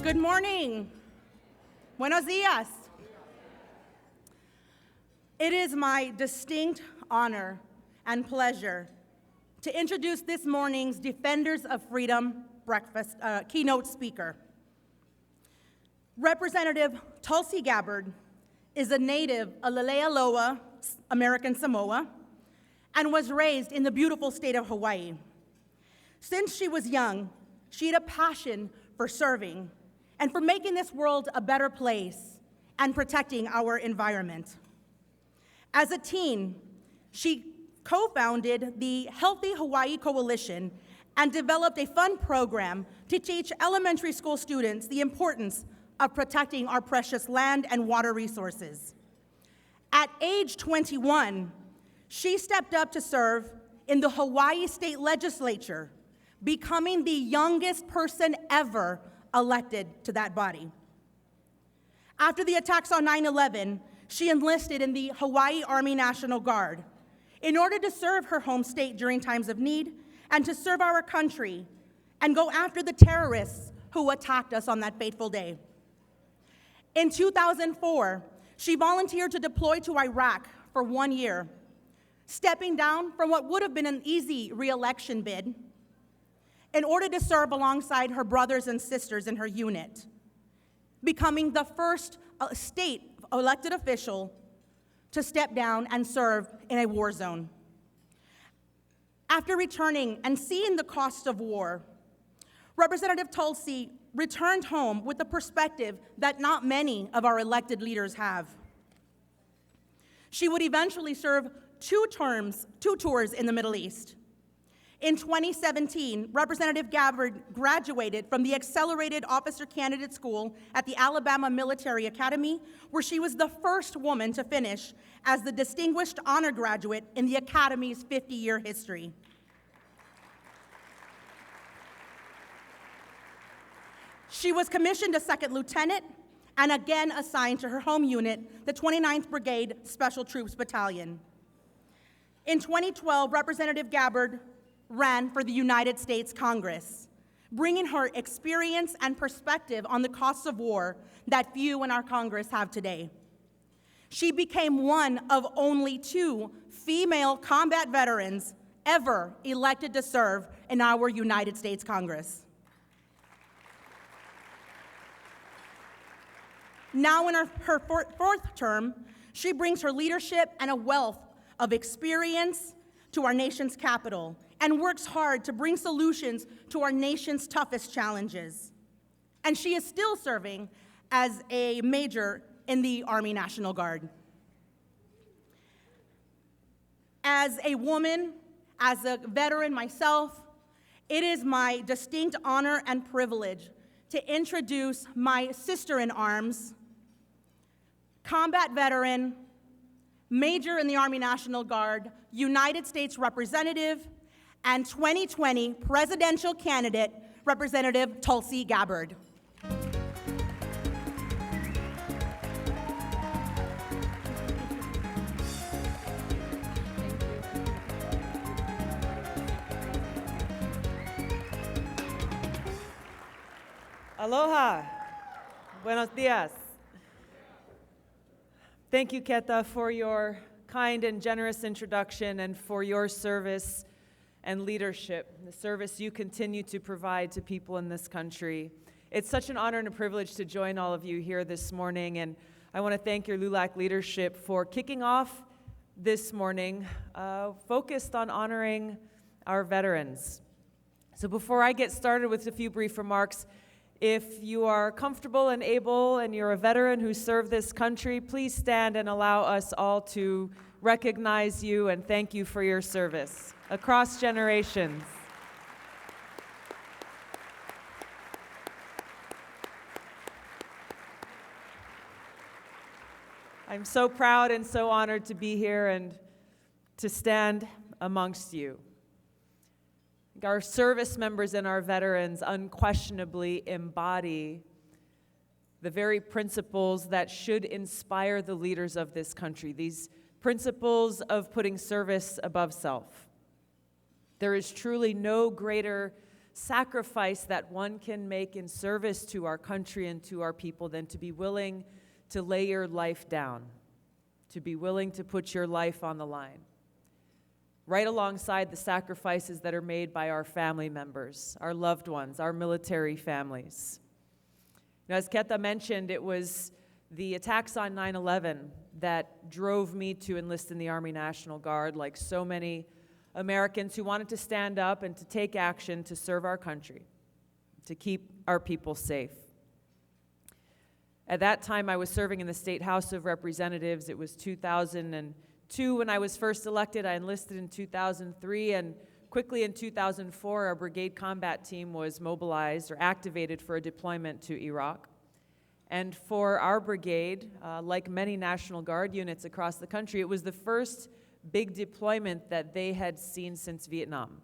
Good morning. Buenos dias. It is my distinct honor and pleasure to introduce this morning's Defenders of Freedom breakfast keynote speaker. Representative Tulsi Gabbard is a native of Lelealoa, American Samoa, and was raised in the beautiful state of Hawaii. Since she was young, she had a passion for serving and for making this world a better place and protecting our environment. As a teen, she co-founded the Healthy Hawaii Coalition and developed a fun program to teach elementary school students the importance of protecting our precious land and water resources. At age 21, she stepped up to serve in the Hawaii State Legislature, becoming the youngest person ever elected to that body. After the attacks on 9/11, she enlisted in the Hawaii Army National Guard in order to serve her home state during times of need and to serve our country and go after the terrorists who attacked us on that fateful day. In 2004, she volunteered to deploy to Iraq for 1 year, stepping down from what would have been an easy re-election bid in order to serve alongside her brothers and sisters in her unit, becoming the first state elected official to step down and serve in a war zone. After returning and seeing the cost of war, Representative Tulsi returned home with a perspective that not many of our elected leaders have. She would eventually serve two tours in the Middle East. In 2017, Representative Gabbard graduated from the Accelerated Officer Candidate School at the Alabama Military Academy, where she was the first woman to finish as the Distinguished Honor Graduate in the Academy's 50-year history. She was commissioned a second lieutenant and again assigned to her home unit, the 29th Brigade Special Troops Battalion. In 2012, Representative Gabbard ran for the United States Congress, bringing her experience and perspective on the costs of war that few in our Congress have today. She became one of only 2 female combat veterans ever elected to serve in our United States Congress. Now in her fourth term, she brings her leadership and a wealth of experience to our nation's capital and works hard to bring solutions to our nation's toughest challenges. And she is still serving as a major in the Army National Guard. As a woman, as a veteran myself, it is my distinct honor and privilege to introduce my sister-in-arms, combat veteran, major in the Army National Guard, United States Representative, and 2020 presidential candidate, Representative Tulsi Gabbard. Aloha. Buenos dias. Thank you, Keta, for your kind and generous introduction and for your service and leadership, the service you continue to provide to people in this country. It's such an honor and a privilege to join all of you here this morning, and I want to thank your LULAC leadership for kicking off this morning focused on honoring our veterans. So before I get started with a few brief remarks, if you are comfortable and able and you're a veteran who served this country, please stand and allow us all to recognize you and thank you for your service across generations. I'm so proud and so honored to be here and to stand amongst you. Our service members and our veterans unquestionably embody the very principles that should inspire the leaders of this country, these principles of putting service above self. There is truly no greater sacrifice that one can make in service to our country and to our people than to be willing to lay your life down, to be willing to put your life on the line, right alongside the sacrifices that are made by our family members, our loved ones, our military families. Now, as Ketha mentioned, it was the attacks on 9/11 that drove me to enlist in the Army National Guard, like so many Americans who wanted to stand up and to take action to serve our country, to keep our people safe. At that time, I was serving in the State House of Representatives. It was 2002 when I was first elected. I enlisted in 2003, and quickly in 2004, our brigade combat team was mobilized or activated for a deployment to Iraq. And for our brigade, like many National Guard units across the country, it was the first big deployment that they had seen since Vietnam.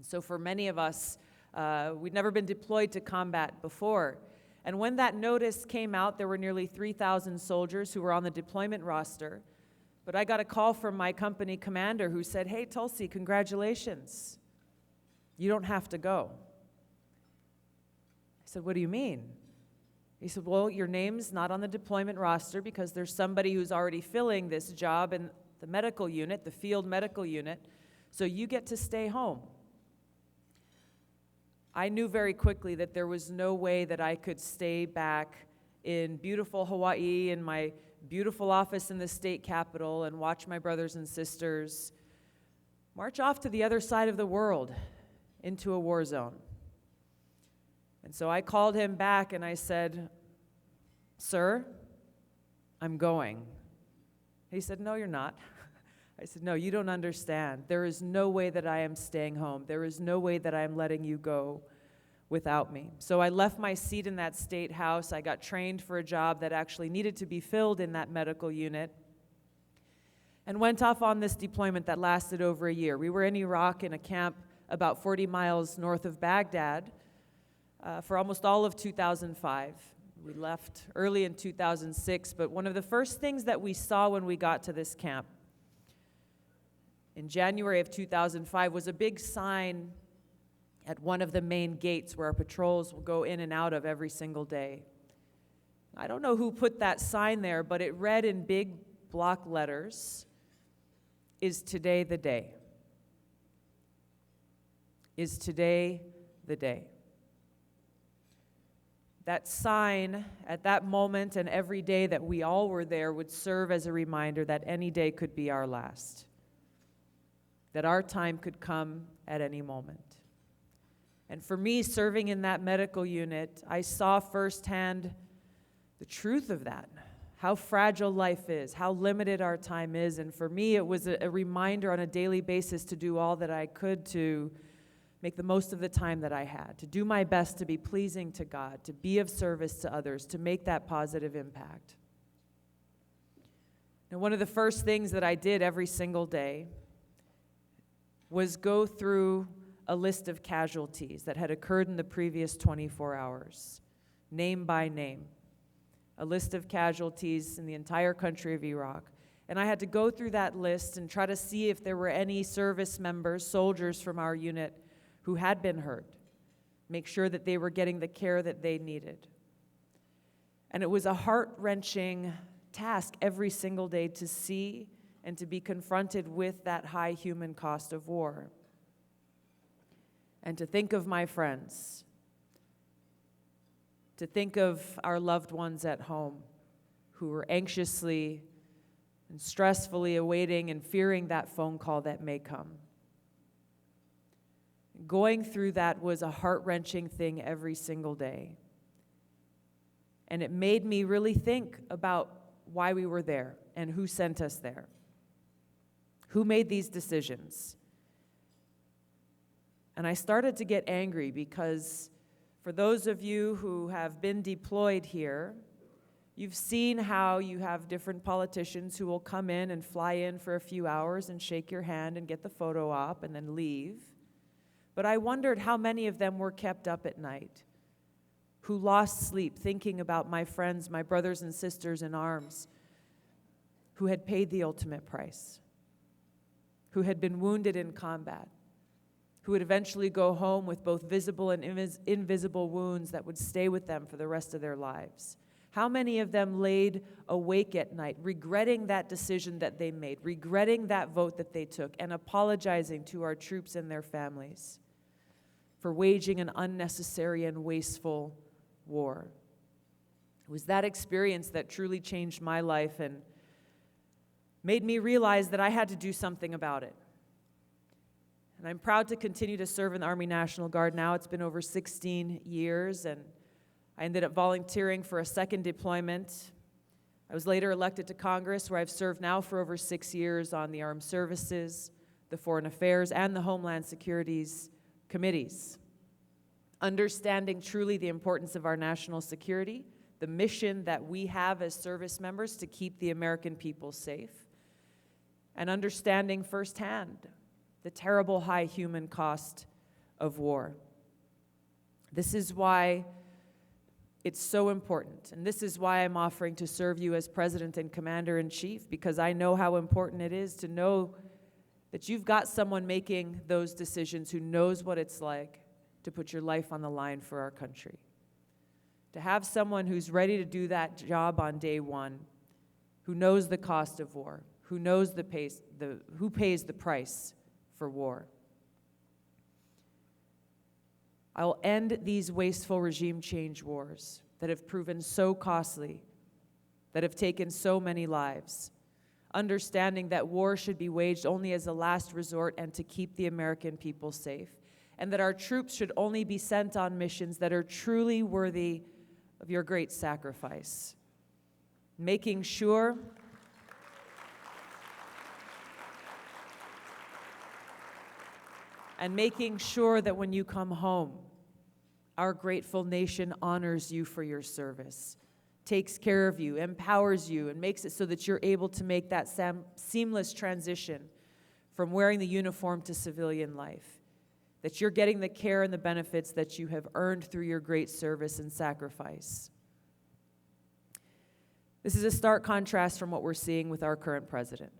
So for many of us, we'd never been deployed to combat before. And when that notice came out, there were nearly 3,000 soldiers who were on the deployment roster. But I got a call from my company commander who said, "Hey, Tulsi, congratulations. You don't have to go." I said, "What do you mean?" He said, "Well, your name's not on the deployment roster because there's somebody who's already filling this job in the medical unit, the field medical unit, so you get to stay home." I knew very quickly that there was no way that I could stay back in beautiful Hawaii in my beautiful office in the state capitol and watch my brothers and sisters march off to the other side of the world into a war zone. And so I called him back and I said, "Sir, I'm going." He said, "No, you're not." I said, "No, you don't understand. There is no way that I am staying home. There is no way that I am letting you go without me." So I left my seat in that state house. I got trained for a job that actually needed to be filled in that medical unit and went off on this deployment that lasted over a year. We were in Iraq in a camp about 40 miles north of Baghdad for almost all of 2005. We left early in 2006, but one of the first things that we saw when we got to this camp in January of 2005 was a big sign at one of the main gates where our patrols will go in and out of every single day. I don't know who put that sign there, but it read in big block letters, "Is today the day? Is today the day?" That sign at that moment and every day that we all were there would serve as a reminder that any day could be our last, that our time could come at any moment. And for me, serving in that medical unit, I saw firsthand the truth of that, how fragile life is, how limited our time is. And for me, it was a reminder on a daily basis to do all that I could to make the most of the time that I had, to do my best to be pleasing to God, to be of service to others, to make that positive impact. And one of the first things that I did every single day was go through a list of casualties that had occurred in the previous 24 hours, name by name, a list of casualties in the entire country of Iraq. And I had to go through that list and try to see if there were any service members, soldiers from our unit who had been hurt, make sure that they were getting the care that they needed. And it was a heart-wrenching task every single day to see and to be confronted with that high human cost of war. And to think of my friends, to think of our loved ones at home who were anxiously and stressfully awaiting and fearing that phone call that may come. Going through that was a heart-wrenching thing every single day. And it made me really think about why we were there and who sent us there. Who made these decisions? And I started to get angry because for those of you who have been deployed here, you've seen how you have different politicians who will come in and fly in for a few hours and shake your hand and get the photo op and then leave. But I wondered how many of them were kept up at night, who lost sleep thinking about my friends, my brothers and sisters in arms, who had paid the ultimate price, who had been wounded in combat, who would eventually go home with both visible and invisible wounds that would stay with them for the rest of their lives? How many of them laid awake at night, regretting that decision that they made, regretting that vote that they took, and apologizing to our troops and their families for waging an unnecessary and wasteful war? It was that experience that truly changed my life and made me realize that I had to do something about it. And I'm proud to continue to serve in the Army National Guard now. It's been over 16 years, and I ended up volunteering for a second deployment. I was later elected to Congress, where I've served now for over 6 years on the Armed Services, the Foreign Affairs, and the Homeland Security's committees. Understanding truly the importance of our national security, the mission that we have as service members to keep the American people safe, and understanding firsthand the terrible high human cost of war. This is why it's so important, and this is why I'm offering to serve you as President and Commander-in-Chief, because I know how important it is to know that you've got someone making those decisions who knows what it's like to put your life on the line for our country. To have someone who's ready to do that job on day one, who knows the cost of war, who knows who pays the price for war. I will end these wasteful regime change wars that have proven so costly, that have taken so many lives, understanding that war should be waged only as a last resort and to keep the American people safe, and that our troops should only be sent on missions that are truly worthy of your great sacrifice. Making sure that when you come home, our grateful nation honors you for your service, takes care of you, empowers you, and makes it so that you're able to make that seamless transition from wearing the uniform to civilian life, that you're getting the care and the benefits that you have earned through your great service and sacrifice. This is a stark contrast from what we're seeing with our current president.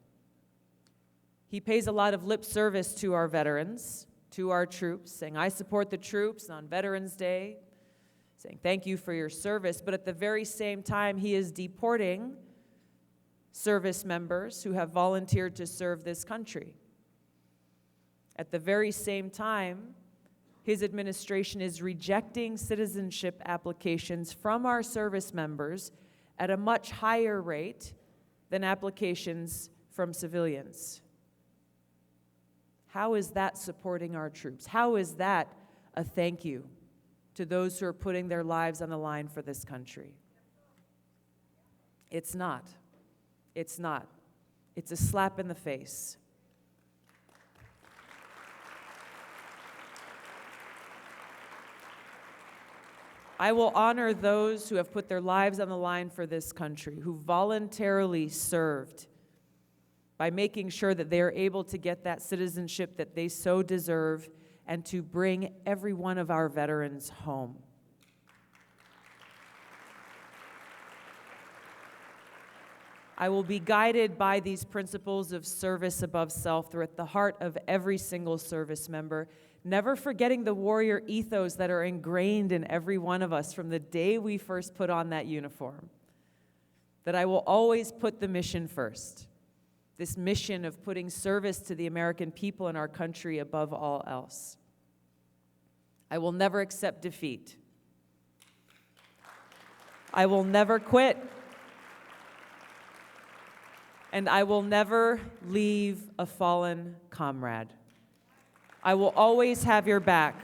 He pays a lot of lip service to our veterans, to our troops, saying, I support the troops on Veterans Day, saying, thank you for your service, but at the very same time, he is deporting service members who have volunteered to serve this country. At the very same time, his administration is rejecting citizenship applications from our service members at a much higher rate than applications from civilians. How is that supporting our troops? How is that a thank you to those who are putting their lives on the line for this country? It's not. It's not. It's a slap in the face. I will honor those who have put their lives on the line for this country, who voluntarily served, by making sure that they are able to get that citizenship that they so deserve and to bring every one of our veterans home. I will be guided by these principles of service above self. They're at the heart of every single service member, never forgetting the warrior ethos that are ingrained in every one of us from the day we first put on that uniform. That I will always put the mission first. This mission of putting service to the American people and our country above all else. I will never accept defeat. I will never quit. And I will never leave a fallen comrade. I will always have your back.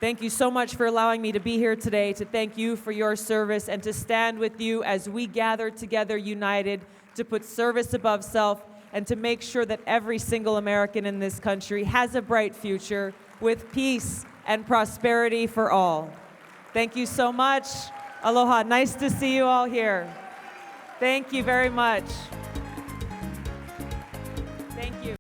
Thank you so much for allowing me to be here today, to thank you for your service, and to stand with you as we gather together united to put service above self and to make sure that every single American in this country has a bright future with peace and prosperity for all. Thank you so much. Aloha. Nice to see you all here. Thank you very much. Thank you.